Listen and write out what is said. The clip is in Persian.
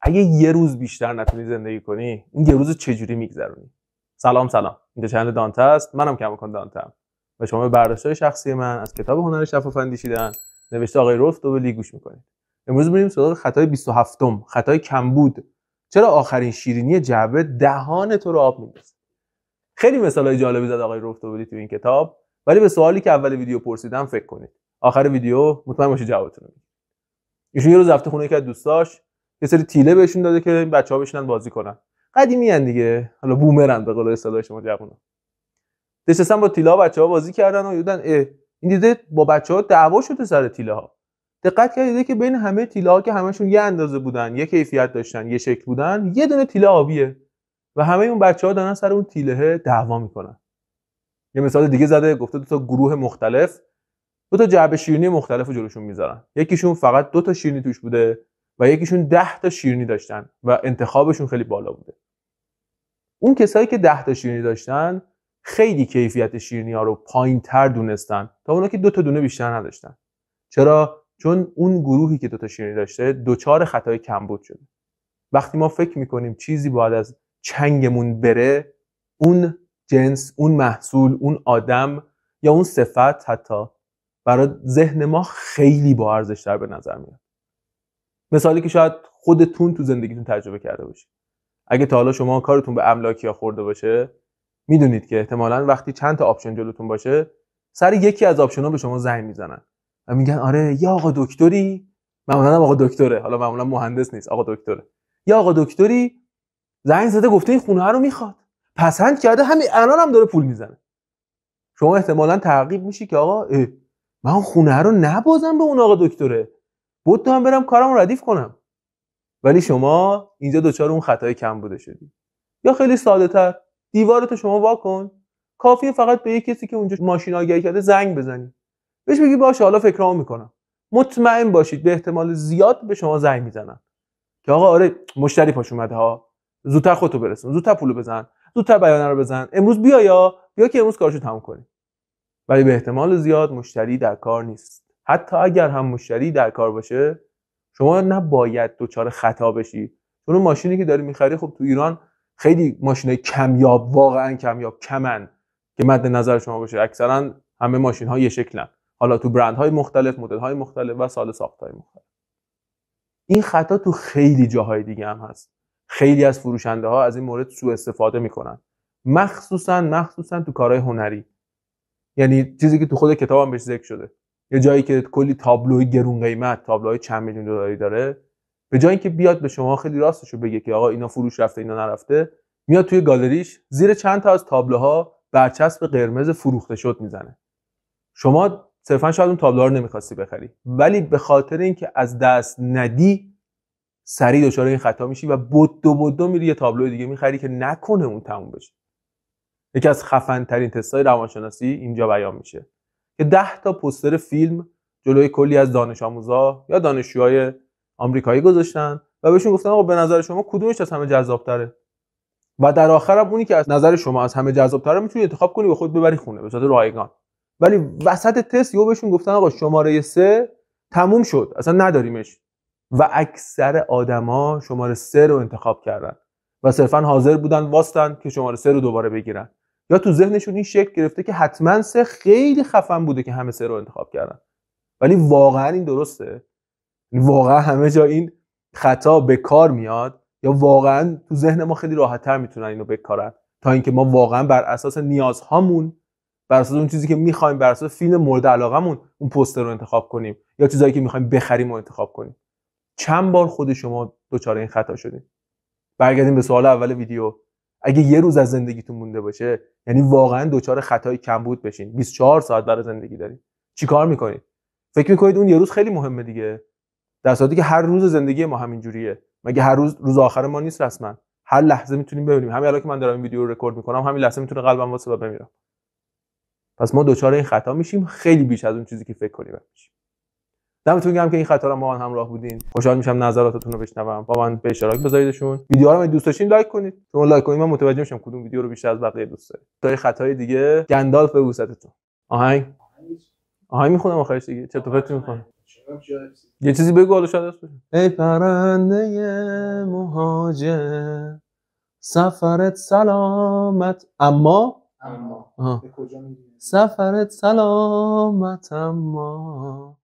اگه یه روز بیشتر نتونی زندگی کنی، اون یه روز چجوری میگذرونی؟ سلام، اینجا چنل دانته است. منم کماکان دانته ام و شما به برداشت‌های شخصی من از کتاب هنر شفاف اندیشیدن نوشته آقای رولف دوبلی گوش میکنید. امروز میریم سراغ خطای 27م، خطای کمبود. چرا آخرین شیرینی جعبه دهان تو رو آب میندازه؟ خیلی مثالای جالبی زد آقای رولف دوبلی تو این کتاب، ولی به سوالی که اول ویدیو پرسیدم فکر کنید. آخر ویدیو مطمئن باشید جوابتون رو میدم. ایشون یه روز رفته خونه یکی از دوستاش، یه سری تیله بهشون داده که این بچه‌ها بشینن بازی کنن. قدیمیان دیگه، حالا بومرن به قول اصطلاح شما جوونا. نشستن با تیله‌ها بچه‌ها بازی کردن و یودن این دیده با بچه‌ها دعوا شده سر تیله‌ها. دقت کردید که بین همه تیله‌ها که همشون یه اندازه بودن، یه کیفیت داشتن، یه شکل بودن، یه دونه تیله آبیه و همه اون بچه‌ها دارن سر اون تیله دعوا میکنن. یه مثال دیگه زده، گفته دو تا گروه مختلف دو تا جعبه شیرینی مختلفو جلوشون میذارن. یکیشون فقط 2 تا شیرینی توش بوده و یکیشون 10 تا شیرینی داشتن و انتخابشون خیلی بالا بوده. اون کسایی که 10 تا شیرینی داشتن خیلی کیفیت شیرینی‌ها رو پایین‌تر دونستن تا اونا که 2 تا دونه بیشتر نداشتن. چرا؟ چون اون گروهی که 2 تا شیرینی داشته دوچار خطای کمبود شده. وقتی ما فکر می‌کنیم چیزی باید از چنگمون بره، اون جنس، اون محصول، اون آدم یا اون صفت حتی برای ذهن ما خیلی با ارزش‌تر به نظر میاد. مثالی که شاید خودتون تو زندگیتون تجربه کرده باشید. اگه تا حالا شما کارتون به املاکیا خورده باشه، میدونید که احتمالاً وقتی چند تا آپشن جلوتون باشه، سر یکی از آپشن‌ها به شما زنگ میزنن و میگن آره یا آقا دکتری، معمولاً آقا دکتره، حالا معمولاً مهندس نیست، آقا دکتره. یا آقا دکتری زنگ زده گفته این خونه رو میخواد. پسند کرده، همین الان هم داره پول میزنه. شما احتمالاً تعقیب میشی که آقا من اون خونه رو نبازم به اون آقا دکتره. بود هم برم کارمو ردیف کنم. ولی شما اینجا دوچار اون خطای کم بوده شدی. یا خیلی ساده تر، دیوارتو شما وا کن، کافیه فقط به یک کسی که اونجا ماشین آگهی کرده زنگ بزنی. بهش بگی باشه حالا فکرامو میکنم. مطمئن باشید به احتمال زیاد به شما زنگ میزنن. که آقا آره مشتری پاش اومده ها. زودتر خودتو برسون، زودتر پولو بزن، زودتر بیانه رو بزن. امروز بیا که امروز کارشو تموم کنی. ولی به احتمال زیاد مشتری در کار نیست. حتی اگر هم مشتری در کار باشه، شما نباید دوچار خطا بشی. چون اون ماشینی که داری میخری خب تو ایران خیلی ماشینای کمیاب، واقعا کمیاب کمن که مد نظر شما باشه. اکثرا همه ماشین‌ها یه شکلن. حالا تو برندهای مختلف، مدل‌های مختلف و سال ساخت‌های مختلف. این خطا تو خیلی جاهای دیگه هم هست. خیلی از فروشنده‌ها از این مورد سوء استفاده میکنن. مخصوصا تو کارهای هنری. یعنی چیزی که تو خود کتابم بهش ذکر شده. یه جایی که کلی تابلوی گرون قیمت، تابلوهای چند میلیون دلاری داره، به جای اینکه بیاد به شما خیلی راستشو بگه که آقا اینا فروش رفته اینا نرفته، میاد توی گالریش زیر چند تا از تابلوها برچسب قرمز فروخته شد میزنه. شما صرفا شاید اون تابلوها رو نمیخواستی بخری، ولی به خاطر اینکه از دست ندی سریع دچار این خطا میشی و بدو میری یه تابلو دیگه میخری که نکنه اون تموم بشه. یکی از خفن ترین تست‌های روانشناسی اینجا بیان میشه که 10 تا پوستر فیلم جلوی کلی از دانش آموزا یا دانشجوهای آمریکایی گذاشتن و بهشون گفتن آقا به نظر شما کدومش از همه جذاب‌تره؟ و در آخر هم اونی که از نظر شما از همه جذاب‌تره میتونی انتخاب کنی و خود ببری خونه به صورت رایگان. ولی وسط تست یهو بهشون گفتن آقا شماره 3 تموم شد، اصلا نداریمش. و اکثر آدما شماره 3 رو انتخاب کردن و صرفا حاضر بودن واسطن که شماره 3 رو دوباره بگیرن. یا تو ذهنشون این شکل گرفته که حتما 3 خیلی خفن بوده که همه 3 رو انتخاب کردن. ولی واقعا این درسته؟ واقعا همه جا این خطا به کار میاد یا واقعا تو ذهن ما خیلی راحت‌تر میتونن اینو بکارن تا اینکه ما واقعا بر اساس نیازهامون، بر اساس اون چیزی که می‌خوایم، بر اساس فیلم مورد علاقمون اون پوستر رو انتخاب کنیم یا چیزایی که می‌خوایم بخریم و انتخاب کنیم. چند بار خود شما دچار این خطا شدین؟ برگردیم به سوال اول ویدیو. اگه یه روز از زندگیتون مونده باشه، یعنی واقعا دچار خطای کمبود بشین، 24 ساعت برای زندگی دارین، چیکار میکنید؟ فکر میکنید اون یه روز خیلی مهمه دیگه، در صورتی که هر روز زندگی ما همین جوریه. مگه هر روز آخر ما نیست رسما؟ هر لحظه میتونیم ببینیم. همین الان که من دارم این ویدیو رو رکورد میکنم، همین لحظه میتونه قلبم واسه و بمیرم. پس ما دچار این خطا میشیم خیلی بیش از اون چیزی که فکر کنیم میشیم. دمتون گرم که این خطا رو با من همراه بودین. خوشحال میشم نظراتتون رو بشنوم. با من به اشتراک بذاریدشون. ویدیوها رو دوست داشتین لایک کنید. شما لایک کنید من متوجه میشم کدوم ویدیو رو بیشتر از بقیه دوست دارید. تا خطای دیگه گندالف به وسطتون. آهنگ میخونم آخرش دیگه. چرت و پرت میکنم. یه چیزی بگو حالا شاید باشه. ای پرنده مهاجر سفرت سلامت اما به کجا می‌ری؟ سفرت سلامت اما